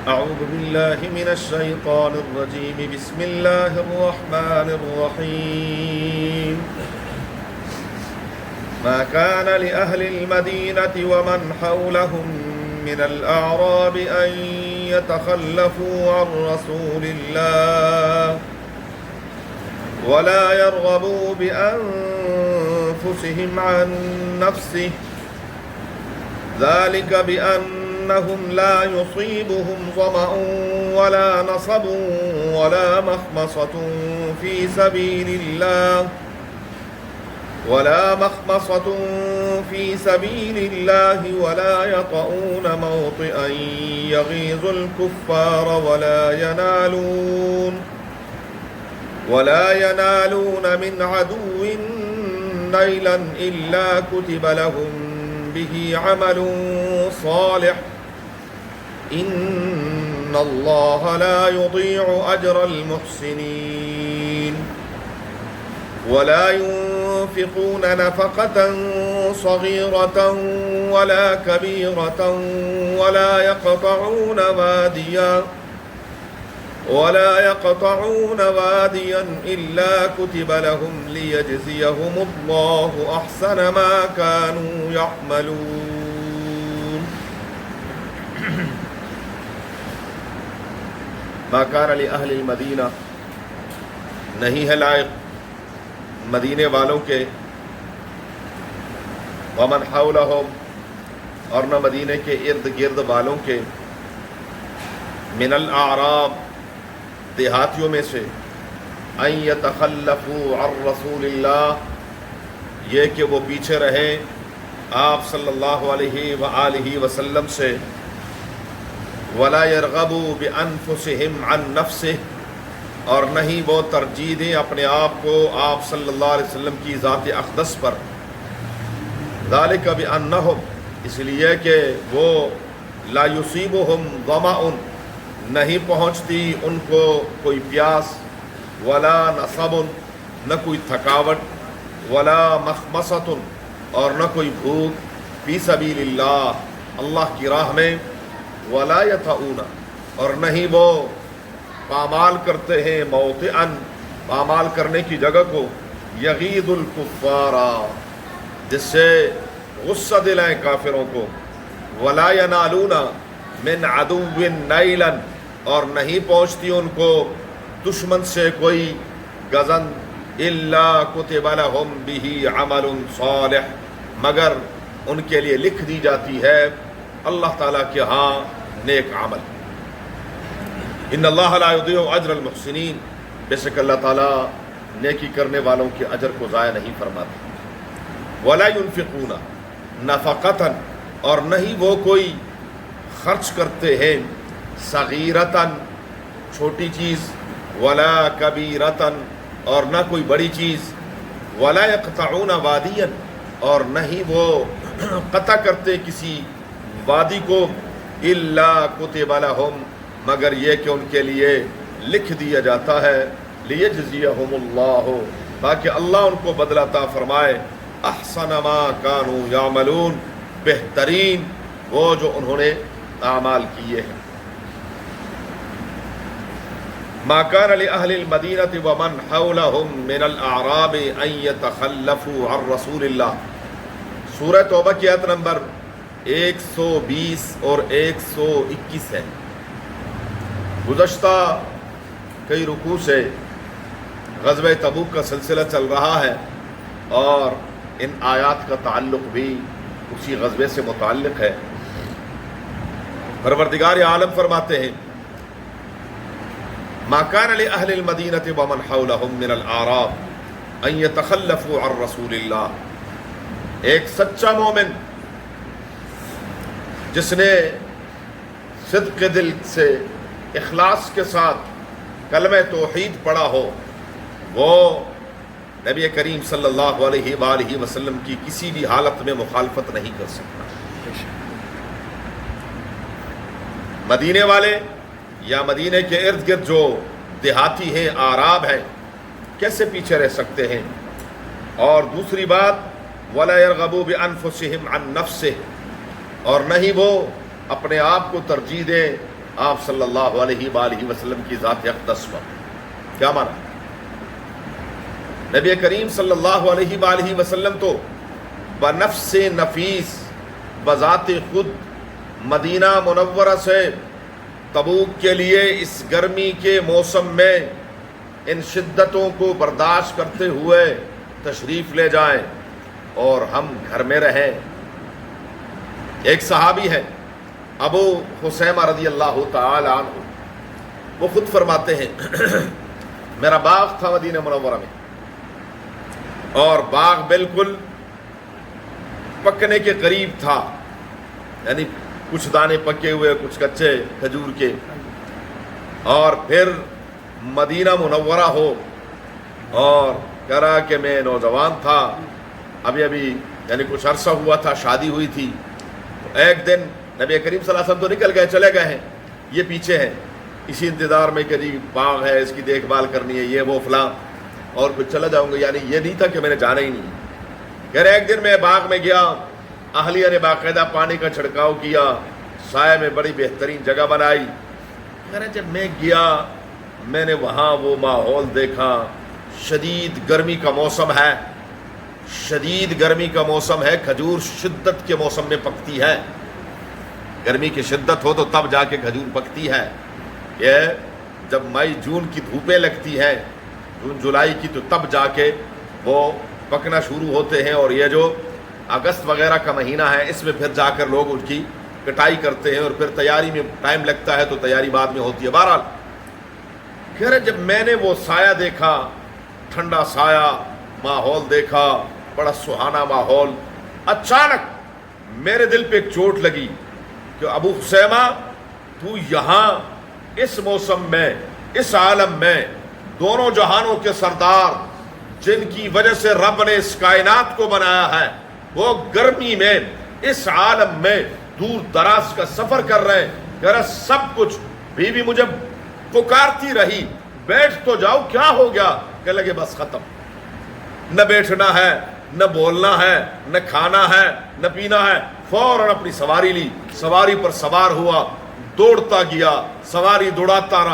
أعوذ بالله من الشيطان الرجيم. بسم الله الرحمن الرحيم. ما كان لأهل المدينة ومن حولهم من الأعراب أن يتخلفوا عن رسول الله ولا يرغبوا بأنفسهم عن نفسه ذلك بأنهم لا يصيبهم ظمأ ولا نصب ولا مخمصة في سبيل الله ولا يطؤون موطئا يغيظ الكفار ولا ينالون من عدو نيلا إلا كتب لهم به عمل صالح إن الله لا يضيع أجر المحسنين. ولا ينفقون نفقة صغيرة ولا كبيرة ولا يقطعون واديا إلا كتب لهم ليجزيهم الله أحسن ما كانوا يعملون. ما كان لأهل المدینہ، نہیں ہے لائق مدینے والوں کے، ومن حولہم، اور نہ مدینے کے ارد گرد والوں کے، من الاعراب، دیہاتیوں میں سے، ان یتخلفوا عن رسول اللہ، یہ کہ وہ پیچھے رہیں آپ صلی اللہ علیہ وآلہ وسلم سے، ولا يرغبوا بانفسهم عن نفسه، اور نہیں وہ ترجیح دیں اپنے آپ کو آپ صلی اللہ علیہ وسلم کی ذات اقدس پر، ذالک بانہم، اس لیے کہ وہ لا یصیبہم ظمأ، نہیں پہنچتی ان کو کوئی پیاس، ولا نصب، نہ کوئی تھکاوٹ، ولا مخمصۃ، اور نہ کوئی بھوک، فی سبیل اللہ، اللہ کی راہ میں، ولا یطؤون، اور نہیں وہ پامال کرتے ہیں، موطئا، پامال کرنے کی جگہ کو، یغیظ الکفار، جس سے غصہ دلائیں کافروں کو، ولا ینالون من عدو نیلا، اور نہیں پہنچتی ان کو دشمن سے کوئی گزن، الا کتب لهم به عمل صالح، مگر ان کے لیے لکھ دی جاتی ہے اللہ تعالیٰ کے ہاں نیک عمل. ان اللہ لا یضیع اجر المحسنین، بے شک اللہ تعالیٰ نیکی کرنے والوں کے اجر کو ضائع نہیں فرماتے. ولا ينفقون نفقۃ، اور نہیں وہ کوئی خرچ کرتے ہیں، صغیرۃ، چھوٹی چیز، ولا کبیرۃ، اور نہ کوئی بڑی چیز، ولا یقطعون وادیا، اور نہیں وہ قطع کرتے کسی وادی کو، الا کتب لهم، مگر یہ کہ ان کے لیے لکھ دیا جاتا ہے، لیجزیہم اللہ، تاکہ اللہ ان کو بدلہ عطا فرمائے، احسن ما کانوا یعملون، بہترین وہ جو انہوں نے اعمال کیے ہیں. ما كان لأهل المدینة ومن حولهم من الاعراب ان يتخلفوا عن رسول اللہ، سورہ توبہ کی آیت نمبر 120 اور 121 ہے. گزشتہ کئی رکوع سے غزوہ تبوک کا سلسلہ چل رہا ہے، اور ان آیات کا تعلق بھی اسی غزوے سے متعلق ہے. پروردگار عالم فرماتے ہیں، ما كان لأهل المدینة ومن حولهم من الاعراب ان يتخلفوا عن رسول اللہ، ایک سچا مومن جس نے صدق دل سے، اخلاص کے ساتھ کلمہ توحید پڑھا ہو، وہ نبی کریم صلی اللہ علیہ وآلہ وسلم کی کسی بھی حالت میں مخالفت نہیں کر سکتا. مدینے والے یا مدینے کے ارد گرد جو دیہاتی ہیں، اعراب ہیں، کیسے پیچھے رہ سکتے ہیں؟ اور دوسری بات، وَلَا يَرْغَبُوا بِأَنفُسِهِمْ عَن نَفْسِهِ، اور نہ ہی وہ اپنے آپ کو ترجیح دیں آپ صلی اللہ علیہ وآلہ وسلم کی ذات اقدس پر. کیا مانا؟ نبی کریم صلی اللہ علیہ وآلہ وسلم تو بنفس نفیس بذات خود مدینہ منورہ سے تبوک کے لیے اس گرمی کے موسم میں ان شدتوں کو برداشت کرتے ہوئے تشریف لے جائیں اور ہم گھر میں رہیں. ایک صحابی ہے ابو حسیمہ رضی اللہ تعالی عنہ، وہ خود فرماتے ہیں میرا باغ تھا مدینہ منورہ میں، اور باغ بالکل پکنے کے قریب تھا، یعنی کچھ دانے پکے ہوئے کچھ کچے کھجور کے. اور پھر مدینہ منورہ ہو، اور کہہ رہا کہ میں نوجوان تھا، ابھی یعنی کچھ عرصہ ہوا تھا، شادی ہوئی تھی. ایک دن نبی کریم صلی اللہ علیہ وسلم تو نکل گئے، چلے گئے ہیں، یہ پیچھے ہیں اسی انتظار میں کہ جی باغ ہے، اس کی دیکھ بھال کرنی ہے، یہ وہ فلاں، اور پھر چلا جاؤں گا. یعنی یہ نہیں تھا کہ میں نے جانا ہی نہیں. کہہ رہے ایک دن میں باغ میں گیا، اہلیہ نے باقاعدہ پانی کا چھڑکاؤ کیا، سائے میں بڑی بہترین جگہ بنائی. کہہ رہے جب میں گیا میں نے وہاں وہ ماحول دیکھا، شدید گرمی کا موسم ہے، شدید گرمی کا موسم ہے. کھجور شدت کے موسم میں پکتی ہے، گرمی کی شدت ہو تو تب جا کے کھجور پکتی ہے. یہ جب مئی جون کی دھوپیں لگتی ہیں، جون جولائی کی، تو تب جا کے وہ پکنا شروع ہوتے ہیں. اور یہ جو اگست وغیرہ کا مہینہ ہے، اس میں پھر جا کر لوگ ان کی کٹائی کرتے ہیں، اور پھر تیاری میں ٹائم لگتا ہے تو تیاری بعد میں ہوتی ہے. بہرحال کہہ رہے جب میں نے وہ سایہ دیکھا، ٹھنڈا سایہ ماحول دیکھا، بڑا سہانا ماحول، اچانک میرے دل پہ ایک چوٹ لگی کہ ابو حسیمہ تو یہاں اس موسم میں، اس عالم میں، دونوں جہانوں کے سردار جن کی وجہ سے رب نے اس کائنات کو بنایا ہے، وہ گرمی میں اس عالم میں دور دراز کا سفر کر رہے ہیں. کہہ رہا سب کچھ، بیوی مجھے پکارتی رہی بیٹھ تو جاؤ، کیا ہو گیا؟ کہ لگے بس ختم، نہ بیٹھنا ہے، نہ بولنا ہے، نہ کھانا ہے، نہ پینا ہے. فوراً اپنی سواری لی، سواری پر سوار ہوا، دوڑتا گیا، سواری دوڑاتا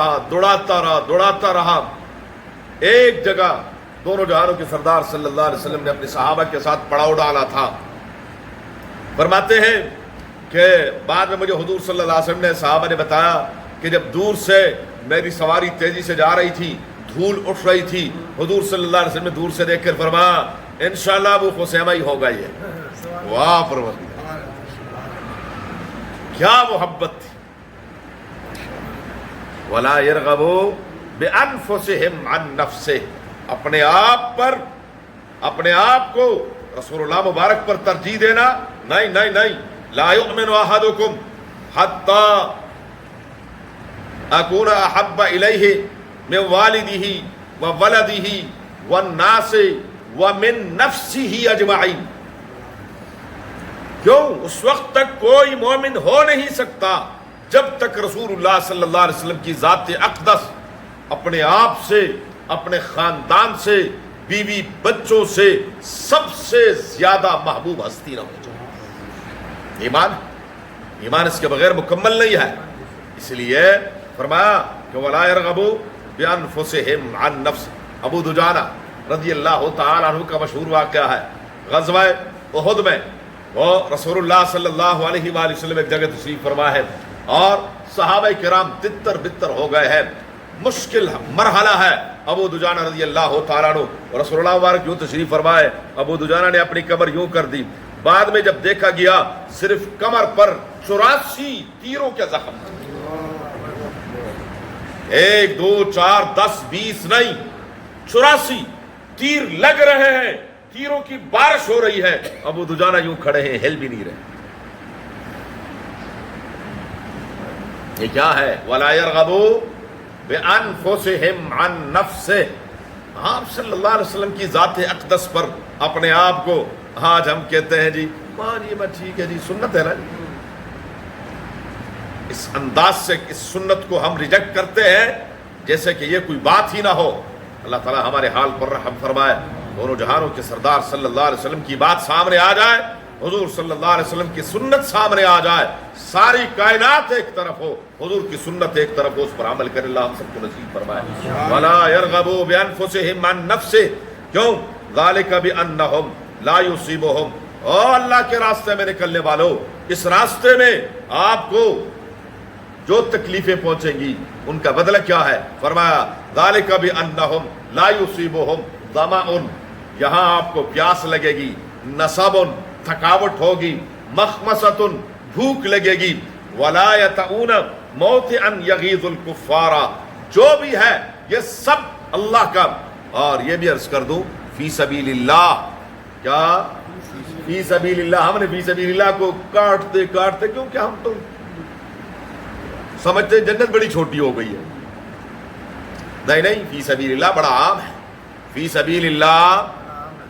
رہا. ایک جگہ دونوں جہانوں کے سردار صلی اللہ علیہ وسلم نے اپنے صحابہ کے ساتھ پڑاؤ ڈالا تھا. فرماتے ہیں کہ بعد میں مجھے حضور صلی اللہ علیہ وسلم نے، صحابہ نے بتایا کہ جب دور سے میری سواری تیزی سے جا رہی تھی، دھول اٹھ رہی تھی، حضور صلی اللہ علیہ وسلم نے دور سے دیکھ کر فرمایا انشاءاللہ ابو حسیمہ ہی ہوگا یہ. واہ پروردگار، کیا محبت تھی. وَلَا يَرْغَبُوا بِأَنفُسِهِمْ عَنْ نَفْسِهِ، اپنے آپ کو رسول اللہ مبارک پر ترجیح دینا نہیں. لا يؤمن احدكم حتى اكون احب اليه من والده وولده والناس ومن نفسه اجمعین. کیوں؟ اس وقت تک کوئی مومن ہو نہیں سکتا جب تک رسول اللہ صلی اللہ علیہ وسلم کی ذات اقدس اپنے آپ سے، اپنے خاندان سے، بیوی بچوں سے سب سے زیادہ محبوب ہستی نہ ہو جائے. ایمان اس کے بغیر مکمل نہیں ہے. اس لیے فرمایا کہ وَلَا يَرْغَبُوا بِأَنفُسِهِمْ عَنْ نَفْسِ. ابو دجانہ رضی اللہ تعالیٰ عنہ کا مشہور واقعہ ہے، غزوہ احد میں وہ رسول اللہ صلی اللہ علیہ وآلہ وسلم ایک جگہ تشریف فرما ہے، اور صحابہ کرام تتر بتر ہو گئے ہیں، مشکل مرحلہ ہے. ابو دجانہ رضی اللہ تعالیٰ عنہ، رسول اللہ مبارک یوں تشریف فرمائے، ابو دجانہ نے اپنی کمر یوں کر دی. بعد میں جب دیکھا گیا صرف کمر پر 84 تیروں کے زخم، 1 2 4 10 20 نہیں، 84 تیر لگ رہے ہیں، تیروں کی بارش ہو رہی ہے. ابو دجانہ یوں کھڑے ہیں، ہل بھی نہیں رہے. یہ کیا ہے؟ وَلَا يَرْغَبُوا بِأَنفُسِهِمْ عَنْ نَفْسِهِ. آپ صلی اللہ علیہ وسلم کی ذات اقدس پر اپنے آپ کو، آج ہم کہتے ہیں جی یہ بات ٹھیک ہے جی، سنت ہے نا، اس انداز سے اس سنت کو ہم ریجیکٹ کرتے ہیں جیسے کہ یہ کوئی بات ہی نہ ہو. اللہ تعالی ہمارے حال پر رحم فرمائے. دونوں جہانوں کے سردار صلی اللہ علیہ وسلم کی بات سامنے آ جائے حضور صلی اللہ علیہ وسلم کی سنت سامنے آ جائے، ساری کائنات ایک طرف ہو، حضور کی سنت ایک طرف ہو، اس پر عمل کرے۔ اللہ ہم سب کو نصیب فرمائے۔ وَلَا يَرْغَبُوا بِأَنفُسِهِمْ عَن نَفْسِهِ، کیوں؟ ذَلِكَ بِأَنَّهُمْ لَا يُصِيبُهُمْ، او اللہ کے راستے میں نکلنے والوں، اس راستے میں آپ کو جو تکلیفیں پہنچیں گی ان کا بدلہ کیا ہے؟ فرمایا ذَلِكَ بِأَنَّهُمْ لَا يُصِيبُهُمْ ظَمَأٌ، یہاں آپ کو پیاس لگے گی، نصب، تھکاوٹ ہوگی، مخمصۃ، بھوک لگے گی، ولا یطؤون موطئا یغیظ الکفار، جو بھی ہے یہ سب اللہ کا۔ اور یہ بھی عرض کر دوں فی سبیل اللہ، کیا فی سبیل اللہ؟ ہم نے فی سبیل اللہ کو کاٹتے کیونکہ ہم تو سمجھتے جنت بڑی چھوٹی ہو گئی ہے۔ نہیں، فی سبیل اللہ بڑا عام ہے، فی سبیل اللہ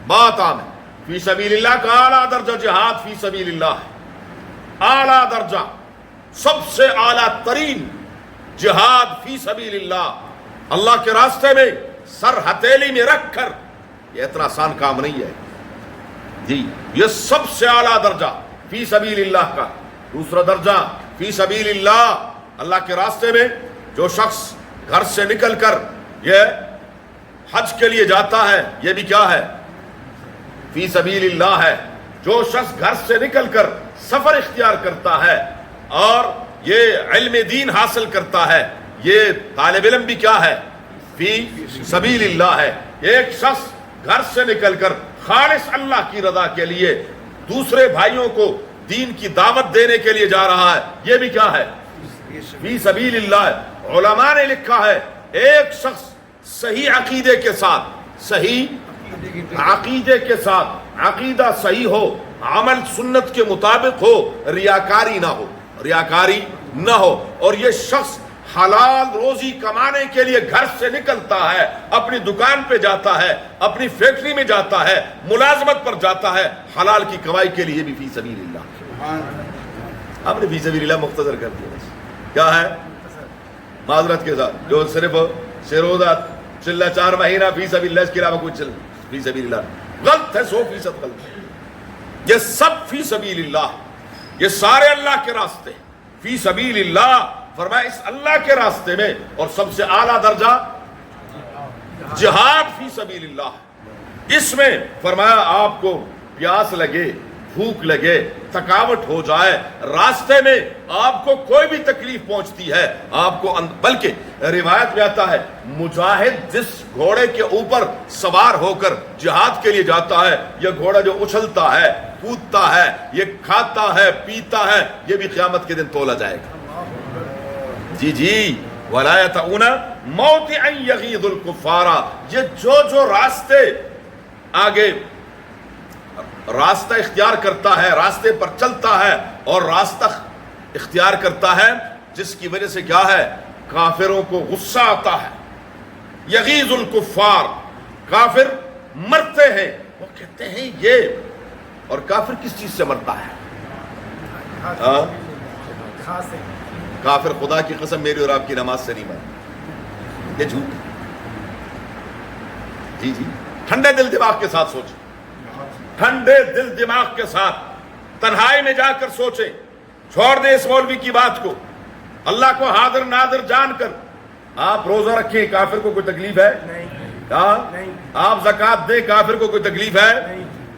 بہت عام ہے۔ فی سبیل اللہ کا اعلیٰ درجہ جہاد فی سبیل اللہ ہے، اعلیٰ درجہ، سب سے اعلیٰ ترین جہاد فی سبیل اللہ، اللہ کے راستے میں سر ہتھیلی میں رکھ کر، یہ اتنا آسان کام نہیں ہے جی، یہ سب سے اعلیٰ درجہ فی سبیل اللہ کا۔ دوسرا درجہ فی سبیل اللہ، اللہ کے راستے میں جو شخص گھر سے نکل کر یہ حج کے لیے جاتا ہے، یہ بھی کیا ہے؟ فی سبیل اللہ ہے۔ جو شخص گھر سے نکل کر سفر اختیار کرتا ہے اور یہ علم دین حاصل کرتا ہے، یہ طالب علم بھی کیا ہے؟ فی سبیل اللہ ہے۔ ایک شخص گھر سے نکل کر خالص اللہ کی رضا کے لیے دوسرے بھائیوں کو دین کی دعوت دینے کے لیے جا رہا ہے، یہ بھی کیا ہے؟ فی سبیل اللہ ہے۔ علماء نے لکھا ہے ایک شخص صحیح عقیدے کے ساتھ، صحیح عقیدے کے ساتھ، عقیدہ صحیح ہو، عمل سنت کے مطابق ہو، ریاکاری نہ ہو، ریاکاری نہ ہو، اور یہ شخص حلال روزی کمانے کے لیے گھر سے نکلتا ہے، اپنی دکان پہ جاتا ہے، اپنی فیکٹری میں جاتا ہے، ملازمت پر جاتا ہے، حلال کی کمائی کے لیے بھی فی سبیل اللہ۔ ہم نے فی سبیل اللہ مختصر کر دیا، کیا ہے؟ معذرت کے ساتھ جو صرف شروعات چلہ 4 مہینہ فی سبیل اللہ، اس کے علاوہ کوئی فی سبیل اللہ غلط ہے، 100% غلط ہے۔ یہ سب فی سبیل اللہ، یہ سارے اللہ کے راستے فی سبیل اللہ۔ فرمایا اس اللہ کے راستے میں، اور سب سے اعلیٰ درجہ جہاد فی سبیل اللہ، اس میں فرمایا آپ کو پیاس لگے، بھوک لگے، تھکاوٹ ہو جائے، راستے میں آپ کو کوئی بھی تکلیف پہنچتی ہے، آپ کو بلکہ روایت میں آتا ہے مجاہد جس گھوڑے کے اوپر سوار ہو کر جہاد کے لیے جاتا ہے، یہ گھوڑا جو اچھلتا ہے، کودتا ہے، یہ کھاتا ہے، پیتا ہے، یہ بھی قیامت کے دن تولا جائے گا۔ جی وَلَا يَطَؤُونَ مَوْطِئًا يَغِيظُ الْكُفَّارَ، یہ جو راستے آگے راستہ اختیار کرتا ہے، راستے پر چلتا ہے اور راستہ اختیار کرتا ہے جس کی وجہ سے کیا ہے؟ کافروں کو غصہ آتا ہے۔ یغیظ الکفار، کافر مرتے ہیں، وہ کہتے ہیں یہ، اور کافر کس چیز سے مرتا ہے؟ کافر خدا کی قسم میری اور آپ کی نماز سے نہیں مرتا، یہ جھوٹ ہے۔ جی ٹھنڈے دل دماغ کے ساتھ سوچیں، ٹھنڈے دل دماغ کے ساتھ تنہائی میں جا کر سوچیں، چھوڑ دیں اس مولوی کی بات کو، اللہ کو حاضر ناظر جان کر آپ روزہ رکھیں، کافر کو کوئی تکلیف ہے؟ آپ زکوٰۃ دیں، کافر کو کوئی تکلیف ہے؟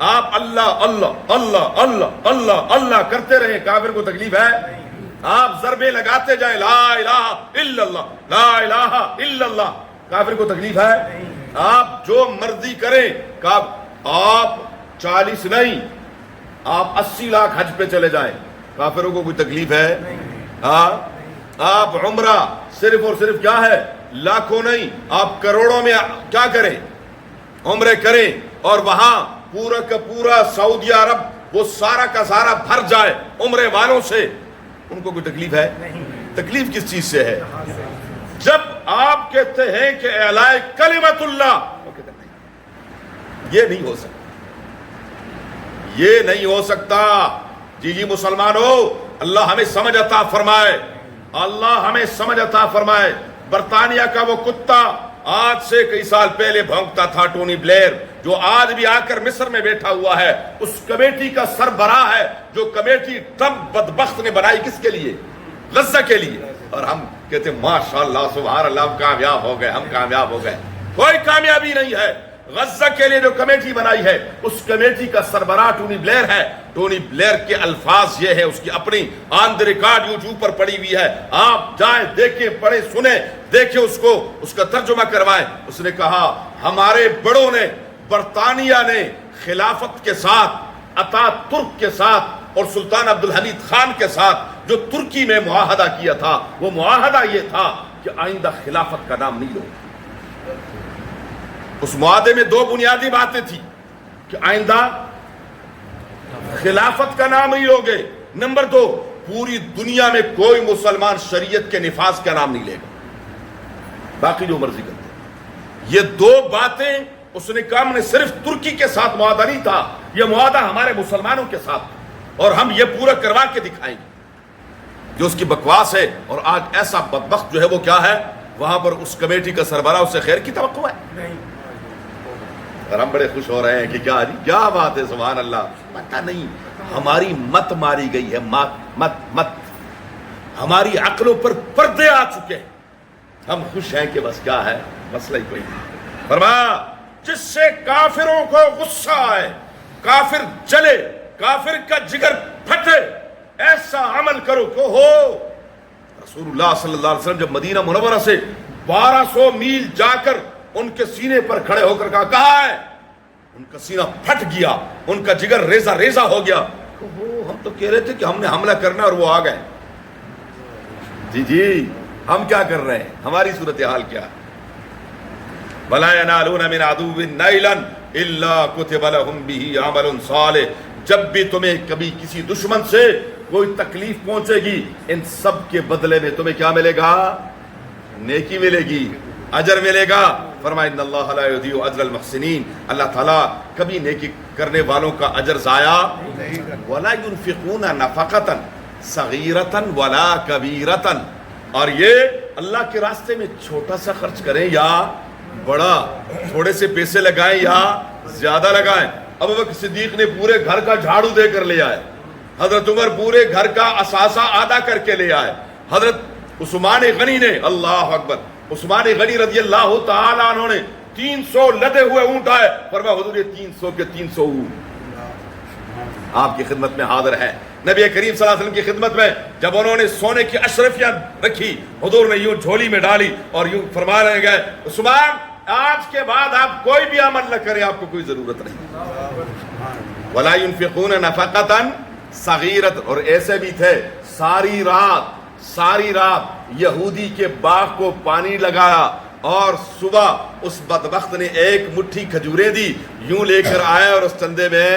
آپ اللہ اللہ اللہ اللہ اللہ اللہ کرتے رہیں، کافر کو تکلیف ہے؟ آپ ضربے لگاتے جائیں، لا الہ الا اللہ لا الہ الا اللہ، کافر کو تکلیف ہے؟ آپ جو مرضی کریں، آپ 40 نہیں، آپ 80 لاکھ حج پہ چلے جائیں، کافروں کو کوئی تکلیف ہے؟ آپ عمرہ صرف اور صرف کیا ہے؟ لاکھوں نہیں، آپ کروڑوں میں کیا کریں؟ عمرے کریں، اور وہاں پورا کا پورا سعودی عرب وہ سارا کا سارا بھر جائے عمرے والوں سے، ان کو کوئی تکلیف ہے؟ تکلیف کس چیز سے ہے؟ جب آپ کہتے ہیں کہ اعلاء کلمت اللہ، یہ نہیں ہو سکتا، یہ نہیں ہو سکتا۔ جی مسلمانوں، اللہ ہمیں سمجھ عطا فرمائے، اللہ ہمیں سمجھ عطا فرمائے۔ برطانیہ کا وہ کتا آج سے کئی سال پہلے بھونکتا تھا ٹونی بلیئر، جو آج بھی آ کر مصر میں بیٹھا ہوا ہے، اس کمیٹی کا سربراہ ہے، جو کمیٹی ٹرمپ بدبخت نے بنائی کس کے لیے؟ غزہ کے لیے۔ اور ہم کہتے ہیں ماشاءاللہ سبحان اللہ ہم کامیاب ہو گئے، ہم کامیاب ہو گئے۔ کوئی کامیابی نہیں ہے۔ غزہ کے لیے جو کمیٹی بنائی ہے اس کمیٹی کا سربراہ ٹونی بلیئر ہے۔ ٹونی بلیئر کے الفاظ یہ ہے، اس کی اپنی آن دی ریکارڈ یوٹیوب پر پڑی ہوئی ہے، آپ جائیں دیکھیں، پڑھیں، سنیں، دیکھیں اس کو، اس کا ترجمہ کروائیں۔ اس نے کہا ہمارے بڑوں نے، برطانیہ نے خلافت کے ساتھ، اتا ترک کے ساتھ اور سلطان عبدالحمید خان کے ساتھ جو ترکی میں معاہدہ کیا تھا، وہ معاہدہ یہ تھا کہ آئندہ خلافت کا نام نہیں لو۔ اس معاہدے میں دو بنیادی باتیں تھیں کہ آئندہ خلافت کا نام نہیں لوگے، نمبر دو پوری دنیا میں کوئی مسلمان شریعت کے نفاذ کا نام نہیں لے گا، باقی جو مرضی کرتے ہیں۔ یہ دو باتیں اس نے کہا، ہم نے صرف ترکی کے ساتھ معاہدہ نہیں تھا، یہ معاہدہ ہمارے مسلمانوں کے ساتھ تھا اور ہم یہ پورا کروا کے دکھائیں گے۔ جو اس کی بکواس ہے، اور آج ایسا بدبخت جو ہے وہ کیا ہے، وہاں پر اس کمیٹی کا سربراہ، اس سے خیر کی توقع ہے، اور ہم بڑے خوش ہو رہے ہیں کہ کیا جی کیا بات ہے، سبحان اللہ۔ پتہ نہیں ہماری مت ماری گئی ہے، مت ہماری عقلوں پر پردے آ چکے ہیں، ہم خوش ہیں کہ بس کیا ہے، مسئلہ ہی کوئی نہیں۔ فرمایا جس سے کافروں کو غصہ آئے، کافر جلے، کافر کا جگر پھٹے، ایسا عمل کرو کہ ہو۔ رسول اللہ صلی اللہ علیہ وسلم جب مدینہ منورہ سے 1200 میل جا کر ان کے سینے پر کھڑے ہو کر کہا ہے، ان کا سینہ پھٹ گیا، ان کا جگر ریزہ ریزہ ہو گیا، ہم تو کہہ رہے تھے کہ ہم نے حملہ کرنا اور وہ آ گئے۔ جی ہم کیا کر رہے ہیں، ہماری صورتحال کیا ہے؟ وَلَا يَنَالُونَ مِنْ عَدُوٍّ نَيْلًا إِلَّا كُتِبَ لَهُمْ بِهِ عَمَلٌ صَالِحٌ۔ جب بھی تمہیں کبھی کسی دشمن سے کوئی تکلیف پہنچے گی، ان سب کے بدلے میں تمہیں کیا ملے گا؟ نیکی ملے گی، اجر ملے گا۔ فرمایا ان اللہ لا یضیع اجر المحسنین، اللہ تعالیٰ کبھی نیکی کرنے والوں کا اجر ضائع ولا ينفقون نفقۃ صغیرۃ ولا کبیرۃ، اور یہ اللہ کے راستے میں چھوٹا سا خرچ کریں یا بڑا، تھوڑے سے پیسے لگائیں یا زیادہ لگائیں۔ ابوبکر صدیق نے پورے گھر کا جھاڑو دے کر لے آئے، حضرت عمر پورے گھر کا اثاثہ آدھا کر کے لے آئے، حضرت عثمان غنی نے، اللہ اکبر، عثمان غنی رضی اللہ تعالیٰ عنہ نے 300 لدے ہوئے اونٹ آئے، فرمایا حضور یہ 300 کے 300 اونٹ آپ کی خدمت میں حاضر ہے۔ نبی کریم صلی اللہ علیہ وسلم کی خدمت میں جب انہوں نے سونے کی اشرفیاں رکھی، حضور نے یوں جھولی میں ڈالی اور یوں فرما رہے گئے، عثمان آج کے بعد آپ کوئی بھی عمل نہ کریں، آپ کو کوئی ضرورت نہیں۔ وَلَا يُنْفِقُونَ نَفَقَةً صَغِيرَةً، اور ایسے بھی تھے ساری رات یہودی کے باغ کو پانی لگایا اور صبح اس بدبخت نے ایک مٹھی کھجوریں دی، یوں لے کر آیا اور اس چندے میں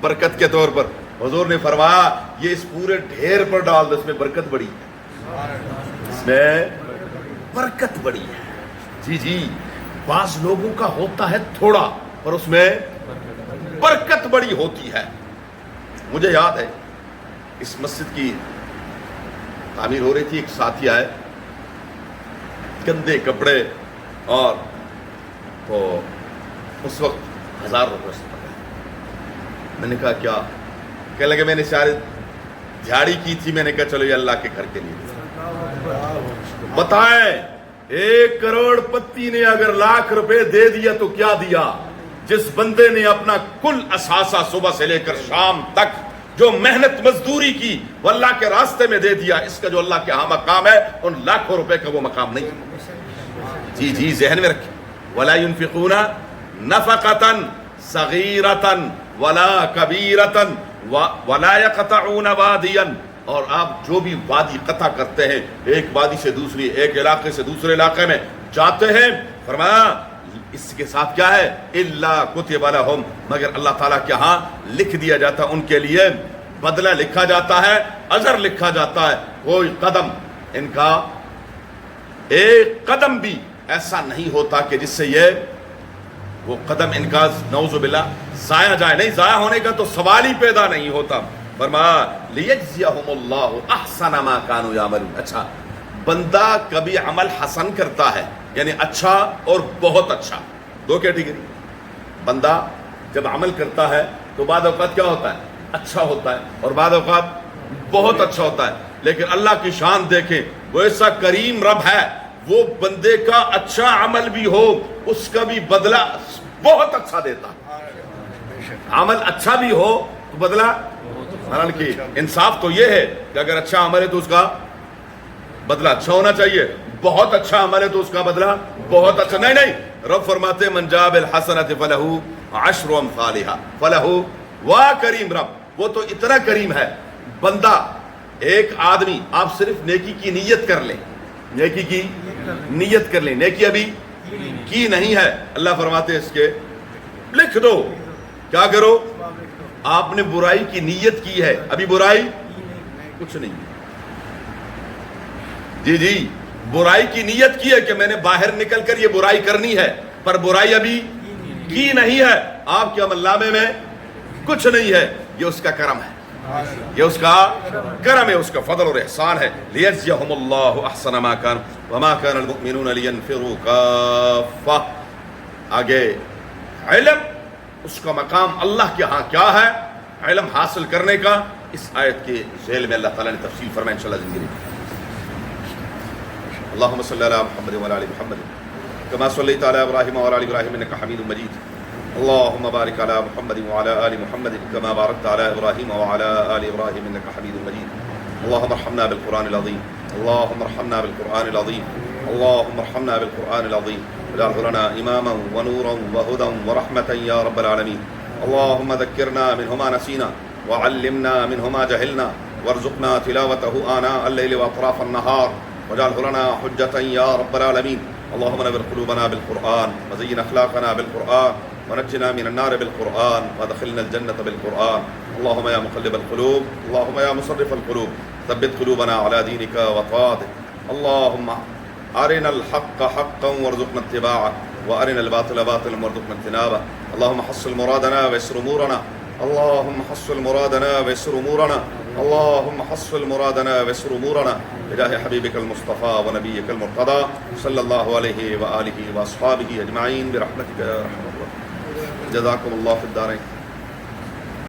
برکت کے طور پر حضور نے فرمایا یہ اس پورے ڈھیر پر ڈال دو، اس میں برکت بڑی ہے، اس میں برکت بڑی ہے۔ جی بعض لوگوں کا ہوتا ہے تھوڑا اور اس میں برکت بڑی ہوتی ہے۔ مجھے یاد ہے اس مسجد کی تعمیر ہو رہی تھی، ایک ساتھی آئے، گندے کپڑے، اور تو اس وقت 1000 روپے سے پکڑے۔ میں نے کہا کیا؟ کہنے لگے میں نے شاید دیہاڑی کی تھی، میں نے کہا چلو یہ اللہ کے گھر کے لیے۔ بتائیں 1 کروڑ پتی نے اگر 1,00,000 روپے دے دیا تو کیا دیا؟ جس بندے نے اپنا کل اثاثہ صبح سے لے کر شام تک جو محنت مزدوری کی وہ اللہ کے راستے میں دے دیا، اس کا جو اللہ کے ہاں مقام ہے ان لاکھوں روپے کا وہ مقام نہیں۔ جی ذہن میں رکھیں، وَلَا يُنْفِقُونَ نَفَقَةً صَغِيرَةً وَلَا كَبِيرَةً وَلَا يَقْطَعُونَ وَادِيًا، اور آپ جو بھی وادی قطع کرتے ہیں، ایک وادی سے دوسری، ایک علاقے سے دوسرے علاقے میں جاتے ہیں، فرمایا اس کے ساتھ کیا ہے؟ إِلَّا كُتِبَ لَهُمْ، مگر اللہ تعالیٰ کے ہاں لکھ دیا جاتا ہے، ان کے لیے بدلہ لکھا جاتا ہے، اجر لکھا جاتا ہے۔ کوئی قدم ان کا، ایک قدم بھی ایسا نہیں ہوتا کہ جس سے یہ وہ قدم ان کا نعوذ باللہ ضائع جائے، نہیں، ضائع ہونے کا تو سوال ہی پیدا نہیں ہوتا۔ فرمایا لِيَجْزِيَهُمُ اللَّهُ أَحْسَنَ مَا كَانُوا يَعْمَلُونَ۔ اچھا، بندہ کبھی عمل حسن کرتا ہے یعنی اچھا اور بہت اچھا، دو کیٹیگری. بندہ جب عمل کرتا ہے تو بعض اوقات کیا ہوتا ہے؟ اچھا ہوتا ہے، اور بعض اوقات بہت اچھا ہوتا ہے. لیکن اللہ کی شان دیکھیں، وہ ایسا کریم رب ہے، وہ بندے کا اچھا عمل بھی ہو اس کا بھی بدلہ بہت اچھا دیتا. عمل اچھا بھی ہو تو بدلہ، حالانکہ انصاف تو یہ ہے کہ اگر اچھا عمل ہے تو اس کا بدلہ اچھا ہونا چاہیے، بہت اچھا عمل ہے تو اس کا بدلہ بہت اچھا. نہیں، رب فرماتے من جاء بالحسنۃ فلہ عشر امثالھا. فلہ، واہ کریم رب، وہ تو اتنا کریم ہے. بندہ، ایک آدمی، آپ صرف نیکی کی نیت کر لیں، نیکی کی نیت کر لیں، نیکی ابھی کی نہیں ہے، اللہ فرماتے ہیں اس کے لکھ دو. کیا کرو؟ آپ نے برائی کی نیت کی ہے، ابھی برائی کچھ نہیں. جی برائی کی نیت کی ہے کہ میں نے باہر نکل کر یہ برائی کرنی ہے، پر برائی ابھی کی نہیں ہے، آپ کے عمل نامے میں کچھ نہیں ہے. یہ اس کا کرم ہے، یہ اس کا کرم ہے، اس کا فضل اور احسان ہے. لیجزیہم اللہ احسن ما کان وما کان المؤمنون لینفروا کافہ. آگے علم، اس کا مقام اللہ کے ہاں کیا ہے، علم حاصل کرنے کا، اس آیت کے ذیل میں اللہ تعالیٰ نے تفصیل فرمائی انشاءاللہ زندگی میں. اللہم صلی علی محمد وعلی آل محمد کما صلیت علی ابراہیم وعلی آل ابراہیم انک حمید مجید. اللہم بارک علی محمد وعلی آل محمد کما بارکت علی ابراہیم وعلی آل ابراہیم انک حمید مجید. اللہم ارحمنا بالقرآن العظیم، اللہم ارحمنا بالقرآن العظیم، اللہم ارحمنا بالقرآن العظیم واجعله لنا اماما ونورا وهدى ورحمة یا رب العالمین. اللہم ذکرنا منه ما نسینا وعلمنا منه ما جہلنا وارزقنا تلاوته آناء الليل واطراف النهار واجعله لنا حجة یا رب العالمین. اللهم نور قلوبنا بالقرآن وزين أخلاقنا بالقرآن ونجنا من النار بالقرآن وادخلنا الجنة بالقرآن. اللهم يا مقلب القلوب، اللهم يا مصرف القلوب، ثبت قلوبنا على دينك وطاعتك. اللهم أرنا الحق حقا وارزقنا اتباعه وأرنا الباطل باطلا وارزقنا اجتنابه. اللهم حصل مرادنا ويسر أمورنا، اللهم حصل مرادنا ويسر أمورنا، اللهم حصل مرادنا ويسر أمورنا بجاه حبيبك المصطفى ونبيك المرتضى صلى الله عليه وآله وأصحابه أجمعين برحمتك يا أرحم الراحمين. جزاكم الله في الدارين.